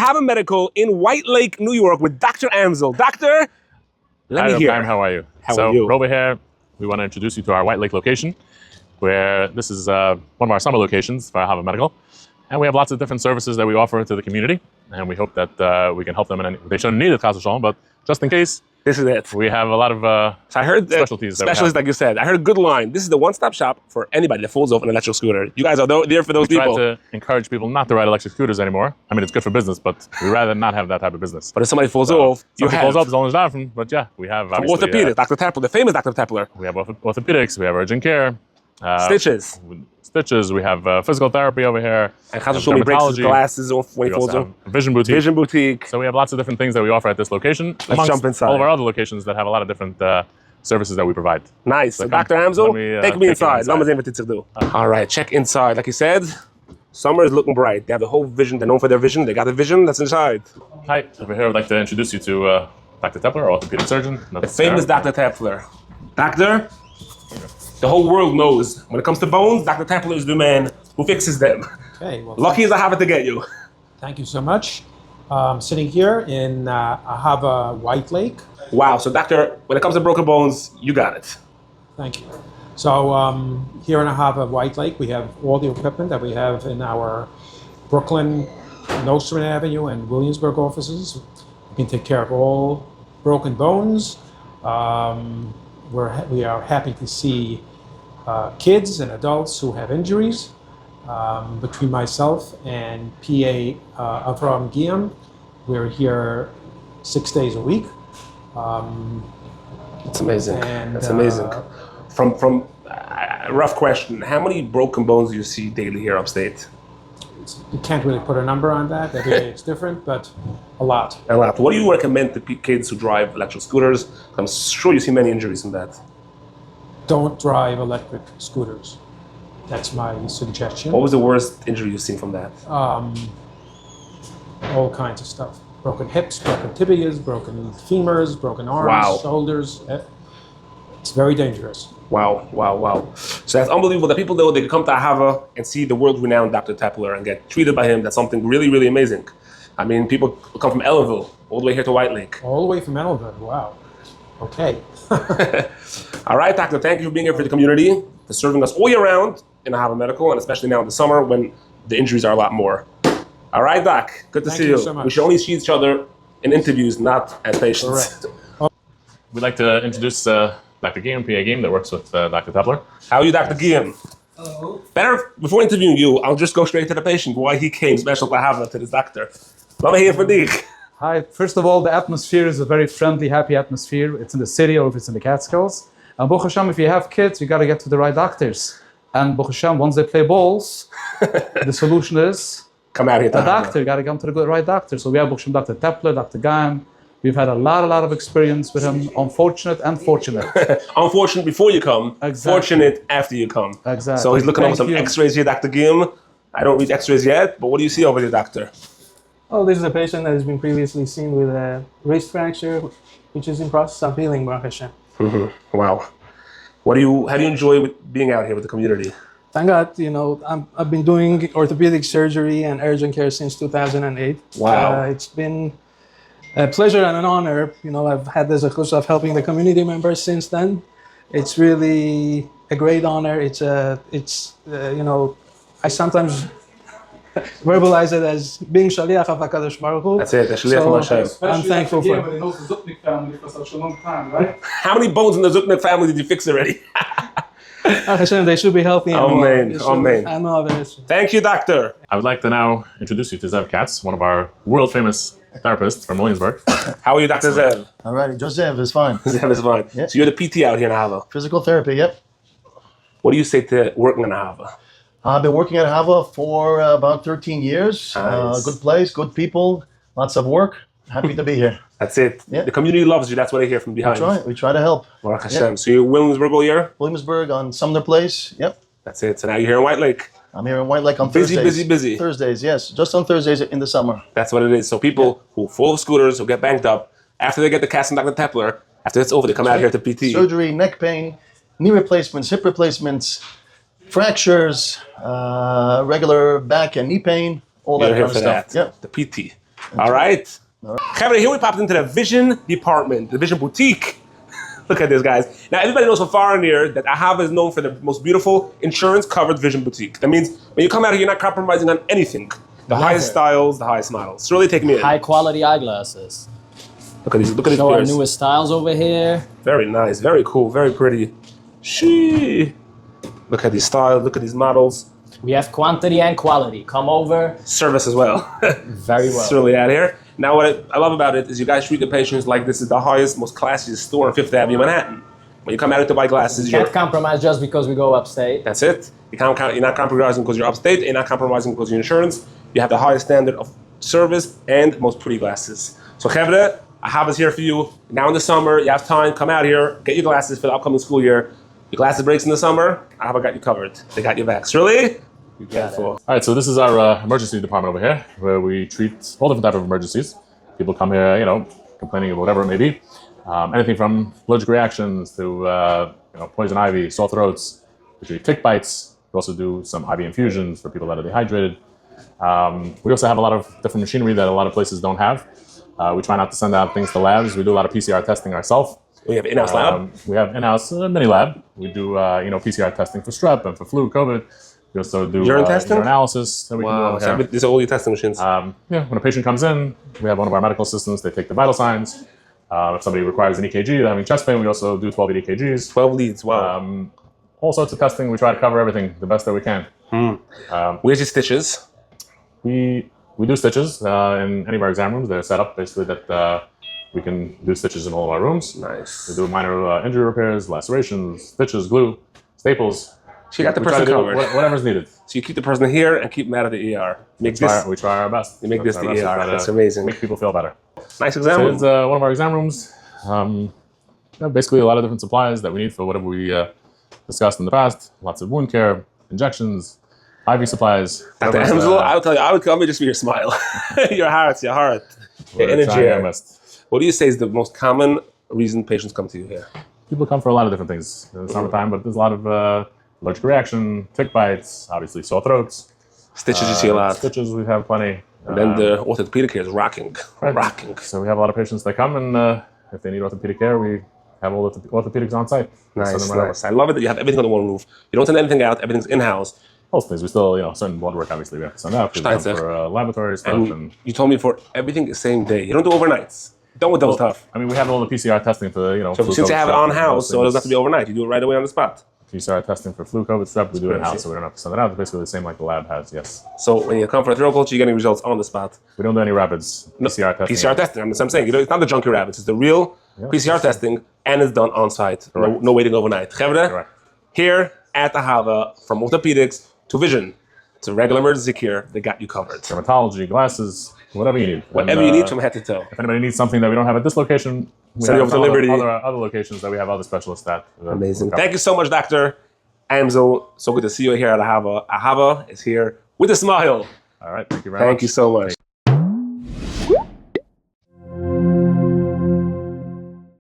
Ahava Medical in White Lake, New York with Dr. Amsel. Doctor, let me hear. How are you? How are you? Over here, we want to introduce you to our White Lake location, where this is one of our summer locations for Ahava Medical. And we have lots of different services that we offer to the community. And we hope that we can help them in any, they shouldn't need it, but just in case, this is it. we have a lot of so I heard specialties. Specialists, like you said. I heard a good line. This is the one-stop shop for anybody that falls off an electric scooter. You guys are there for those people. We try to encourage people not to ride electric scooters anymore. I mean, it's good for business, but we rather not have that type of business. But if somebody falls off, you have. Falls off, it's only different. But yeah, we have orthopedics, Dr. Tepler, the famous Dr. Tepler. We have orthopedics, we have urgent care. Stitches. We have physical therapy over here. And Chazal breaks his glasses off when he falls off. Vision boutique. Vision boutique. So we have lots of different things that we offer at this location. Let's jump inside. All of our other locations that have a lot of different services that we provide. Nice. So Dr. Amsel, take me inside. All right, check inside. Like you said, summer is looking bright. They have the whole vision. They're known for their vision. They got the vision that's inside. Hi. Over here, I'd like to introduce you to Dr. Tepler, our orthopedic surgeon. The famous Dr. Tepler. Doctor, the whole world knows when it comes to bones, Dr. Tepler is the man who fixes them. Okay, well, lucky as Ahava to get you. Thank you so much. Sitting here in Ahava White Lake. Wow, so doctor, when it comes to broken bones, you got it. Thank you. So here in Ahava White Lake, we have all the equipment that we have in our Brooklyn, Nostrand Avenue, and Williamsburg offices. We can take care of all broken bones. We are happy to see kids and adults who have injuries. Between myself and PA Avram Guillaume, we're here 6 days a week. That's amazing. That's amazing. From rough question, how many broken bones do you see daily here upstate? You can't really put a number on that. Every day it's different, but a lot. A lot. What do you recommend to kids who drive electric scooters? I'm sure you see many injuries in that. Don't drive electric scooters. That's my suggestion. What was the worst injury you've seen from that? All kinds of stuff. Broken hips, broken tibias, broken femurs, broken arms, shoulders. It's very dangerous. Wow. So that's unbelievable that people know they can come to Ahava and see the world-renowned Dr. Tepler and get treated by him. That's something really, really amazing. I mean, people come from Ellenville all the way here to White Lake. All the way from Ellenville, wow. Okay. All right, Doctor, thank you for being here for the community, for serving us all year round in Ahava Medical, and especially now in the summer when the injuries are a lot more. All right, Doc, good to see you. So much. We should only see each other in interviews, not as patients. Correct. We'd like to introduce Dr. Guillaume, PA Guillaume, that works with Dr. Tepler. How are you, Dr. Guillaume? Hello. Better, before interviewing you, I'll just go straight to the patient, why he came special to Ahava, to this doctor. Let me hear from you. Hi, first of all, the atmosphere is a very friendly, happy atmosphere. It's in the city or if it's in the Catskills. And Baruch Hashem, if you have kids, you got to get to the right doctors. And Baruch Hashem, once they play balls, the solution is come out here. The doctor, you got to come to the right doctor. So we have Baruch Hashem, Dr. Tepler, Dr. Guillaume. We've had a lot of experience with him, unfortunate and fortunate. Unfortunate before you come, fortunate after you come. Exactly. So he's looking over some x-rays here, Dr. Guillaume. I don't read x-rays yet, but what do you see over here, doctor? Oh, this is a patient that has been previously seen with a wrist fracture, which is in process of healing, Baruch Hashem. Mm-hmm. Wow. How do you enjoy being out here with the community? Thank God, I've been doing orthopedic surgery and urgent care since 2008. Wow. It's been a pleasure and an honor. I've had the zechus of helping the community members since then. It's really a great honor. I sometimes verbalize it as being shaliach of HaKadosh Baruch Hu. That's it, the shaliach of Hashem. I'm thankful for it. He knows the Zutnik family for such a long time, right? How many bones in the Zutnik family did you fix already? Hashem, they should be healthy. Amen. Thank you, doctor. I would like to now introduce you to Zev Katz, one of our world-famous therapists from Williamsburg. How are you, Dr. Zev? All right, Zev is fine. Zev is fine. Yeah. So you're the PT out here in Ahava? Physical therapy, yep. What do you say to working in Ahava? I've been working at Ahava for about 13 years. Nice. Good place, good people, lots of work. Happy to be here. That's it. Yeah. The community loves you. That's what I hear from behind. That's right. We try to help. Baruch Hashem. So you're Williamsburg all year? Williamsburg on Sumner Place. Yep. That's it. So now you're here in White Lake. I'm here in White Lake on busy, Thursdays. Busy. Thursdays, yes. Just on Thursdays in the summer. That's what it is. So people who fall off scooters, who get banged up, after they get the cast and Dr. Tepler, after it's over, they come out here to PT. Surgery, neck pain, knee replacements, hip replacements, fractures, regular back and knee pain, all that kind of stuff. Yeah. The PT. All right. Kevin, here we popped into the Vision department, the Vision boutique. Look at this, guys. Now, everybody knows from far and near that Ahava is known for the most beautiful insurance-covered Vision boutique. That means when you come out here, you're not compromising on anything. The highest styles, the highest models. So really take me in. High quality eyeglasses. Look at these. Look at these Show our pairs. newest styles over here. Very nice. Very cool. Very pretty. Shee. Look at these styles. Look at these models. We have quantity and quality. Come over. Service as well. Very well. It's really out here. Now, what I love about it is you guys treat the patients like this is the highest, most classiest store on Fifth Avenue, Manhattan. When you come out here to buy glasses, You can't compromise just because we go upstate. that's it. You're not compromising because you're upstate. You're not compromising because you're insurance. You have the highest standard of service and most pretty glasses. So, Chevre, Ahava's here for you. Now in the summer, you have time. Come out here. Get your glasses for the upcoming school year. Your glasses breaks in the summer. Ahava got you covered. They got your backs. Really? You got it. All right, so this is our emergency department over here, where we treat all different types of emergencies. People come here, complaining of whatever it may be. Anything from allergic reactions to poison ivy, sore throats. We treat tick bites. We also do some IV infusions for people that are dehydrated. We also have a lot of different machinery that a lot of places don't have. We try not to send out things to labs. We do a lot of PCR testing ourselves. We have in-house lab. We have in-house mini lab. We do PCR testing for strep and for flu, COVID. We also do Urine testing? urinalysis. That we Wow. can do. These are all your testing machines. When a patient comes in, we have one of our medical assistants. They take the vital signs. If somebody requires an EKG, they're having chest pain, we also do 12 lead EKGs. 12 leads. Wow. All sorts of testing. We try to cover everything the best that we can. Where's your stitches? We do stitches in any of our exam rooms. They're set up basically that we can do stitches in all of our rooms. Nice. We do minor injury repairs, lacerations, stitches, glue, staples. So you got the We try person to do covered. whatever's needed. So you keep the person here and keep them out of the ER. We try our best. You make this Our the best to ER. try to That's amazing. Make people feel better. Nice exam So room. it's one of our exam rooms. Basically, a lot of different supplies that we need for whatever we discussed in the past. Lots of wound care, injections, IV supplies. Dr. Hemsel, I would tell you, I would come just for your smile. your heart, your energy. Trying our best. What do you say is the most common reason patients come to you here? People come for a lot of different things in the summertime, but there's a lot of allergic reaction, tick bites, obviously sore throats. Stitches you see a lot. Stitches, we have plenty. And then the orthopedic care is rocking. Right. Rocking. So we have a lot of patients that come, and if they need orthopedic care, we have all the orthopedics on site. Send Nice, them right nice. I love it that you have everything on the one roof. You don't send anything out. Everything's in-house. Most things. We still, certain blood work, obviously, we have to send out. We come for laboratory stuff. And You told me for everything the same day. You don't do overnights. Done with those stuff. I mean, we have all the PCR testing for, So flu, since you COVID, have it strep, on and house, those so it doesn't have things. to be overnight. You do it right away on the spot. PCR testing for flu, COVID, strep, we do it in-house, crazy. so we don't have to send it out. It's basically the same like the lab has, yes. So when you come for a thorough culture, you're getting results on the spot. We don't do any rapids. PCR testing. PCR testing. That's what I'm saying. It's not the junkie rabbits. It's the real PCR testing, and it's done on site. No waiting overnight. Chevre, Correct. here at Ahava, from orthopedics to vision to regular emergency care, they got you covered. Dermatology, glasses, whatever you need. Whatever And, you need from head to toe. If anybody needs something that we don't have at this location, we Send it have over to Liberty. other locations that we have other specialists at. Amazing. Thank you so much, Dr. Amsel. So good to see you here at Ahava. Ahava is here with a smile. All right, thank you very much. Thank you so much.